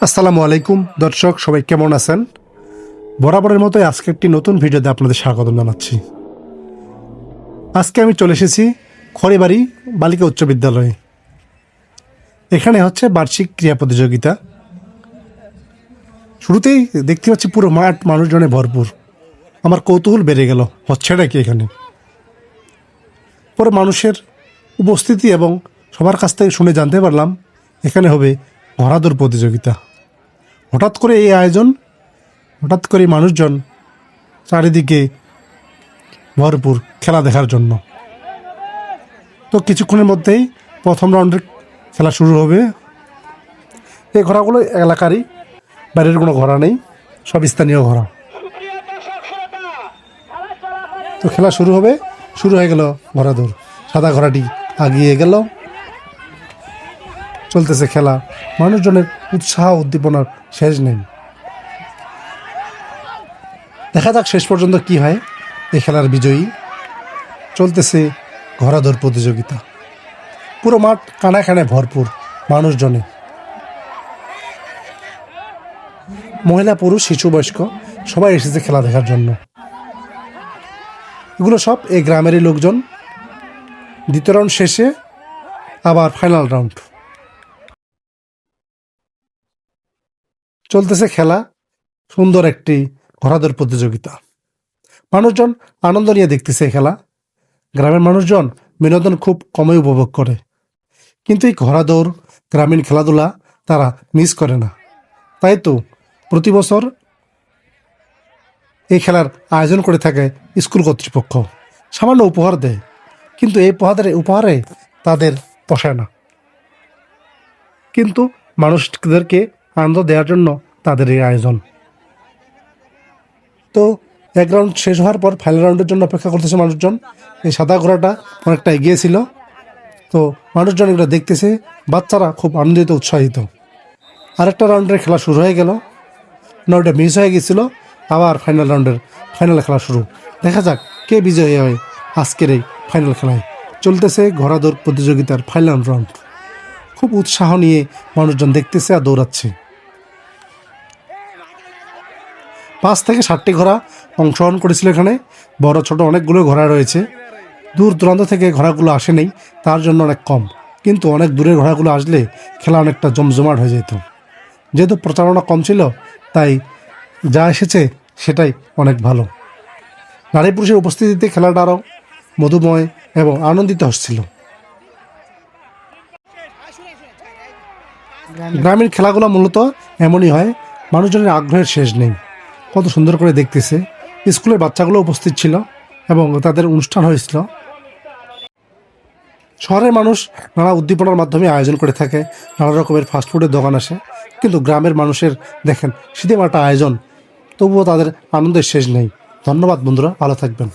আসসালামু আলাইকুম দর্শক, সবাই কেমন আছেন? বরাবরের মতোই আজকে একটি নতুন ভিডিওতে আপনাদের স্বাগত জানাচ্ছি। আজকে আমি চলে এসেছি খড়িবাড়ি বালিকা উচ্চ বিদ্যালয়ে। এখানে হচ্ছে বার্ষিক ক্রীড়া প্রতিযোগিতা। শুরুতেই দেখতে পাচ্ছি পুরো মাঠ মানুষজনে ভরপুর। আমার কৌতূহল বেড়ে গেল, হচ্ছেটা কি এখানে। পরে মানুষের উপস্থিতি এবং সবার কাছ থেকে শুনে জানতে পারলাম এখানে হবে ঘোড়া দৌড় প্রতিযোগিতা। হঠাৎ করে এই আয়োজন, হঠাৎ করে মানুষজন চারিদিকে ভরপুর খেলা দেখার জন্য। তো কিছুক্ষণের মধ্যেই প্রথম রাউন্ডের খেলা শুরু হবে। এই ঘোড়াগুলো এলাকারই, বাইরের কোনো ঘোড়া নেই, সব স্থানীয় ঘোড়া। তো খেলা শুরু হবে, শুরু হয়ে গেল ঘোড়া দৌড়। সাদা ঘোড়াটি আগিয়ে গেল, চলতেছে খেলা। মানুষজনের উৎসাহ উদ্দীপনার শেষ নেই। দেখা যাক শেষ পর্যন্ত কি হয় এই খেলার বিজয়ী। চলতেছে ঘোড়া দৌড় প্রতিযোগিতা। পুরো মাঠ কানায় কানায় ভরপুর মানুষজনে। মহিলা, পুরুষ, শিশু, বয়স্ক সবাই এসেছে খেলা দেখার জন্য। এগুলো সব এই গ্রামেরই লোকজন। দ্বিতীয় রাউন্ড শেষে আবার ফাইনাল রাউন্ড চলতেছে খেলা। সুন্দর একটি ঘোড়া দৌড় প্রতিযোগিতা। মানুষজন আনন্দ নিয়ে দেখতেছে খেলা। গ্রামের মানুষজন বিনোদন খুব কমই উপভোগ করে, কিন্তু এই ঘোড়া দৌড়, গ্রামীণ খেলাধুলা তারা মিস করে না। তাই তো প্রতি বছর এই খেলার আয়োজন করে থাকে স্কুল কর্তৃপক্ষ। সামান্য উপহার দেয়, কিন্তু এই উপহারে তাদের পোষায় না। কিন্তু মানুষদেরকে আনন্দ দেওয়ার জন্য তাদের এই আয়োজন। তো এক রাউন্ড শেষ হওয়ার পর ফাইনাল রাউন্ডের জন্য অপেক্ষা করতেছে মানুষজন। এই সাদা ঘোড়াটা অনেকটা এগিয়ে ছিল, তো মানুষজন এগুলো দেখতেছে। বাচ্চারা খুব আনন্দিত, উৎসাহিত। আরেকটা রাউন্ডের খেলা শুরু হয়ে গেল। ওটা মিস হয়ে গেছিলো। আবার ফাইনাল খেলা শুরু। দেখা যাক কে বিজয়ী হয় আজকের এই ফাইনাল খেলায়। চলতেছে ঘোড়া দৌড় প্রতিযোগিতার ফাইনাল রাউন্ড। খুব উৎসাহ নিয়ে মানুষজন দেখতেছে আর দৌড়াচ্ছে। 5 থেকে 7টি ঘোড়া অংশগ্রহণ করেছিল এখানে। বড় ছোট অনেকগুলো ঘোড়া রয়েছে। দূর দূরান্ত থেকে ঘোড়াগুলো আসে নেই, তার জন্য অনেক কম। কিন্তু অনেক দূরের ঘোড়াগুলো আসলে খেলা অনেকটা জমজমাট হয়ে যেত। যেহেতু প্রচারণা কম ছিল, তাই যা এসেছে সেটাই অনেক ভালো। নারী পুরুষের উপস্থিতিতে খেলাটা আরও মধুময় এবং আনন্দিত হচ্ছিল। গ্রামীণ খেলাগুলো মূলত এমনই হয়, মানুষজনের আগ্রহের শেষ নেই। কত সুন্দর করে দেখতেছে। স্কুলের বাচ্চাগুলো উপস্থিত ছিল এবং তাদের অনুষ্ঠান হয়েছিল। শহরের মানুষ নানা উদ্দীপনার মাধ্যমে আয়োজন করে থাকে, নানা রকমের ফাস্টফুডের দোকান আসে। কিন্তু গ্রামের মানুষের দেখেন সিধেমাটা আয়োজন, তবুও তাদের আনন্দের শেষ নেই। ধন্যবাদ বন্ধুরা, ভালো থাকবেন।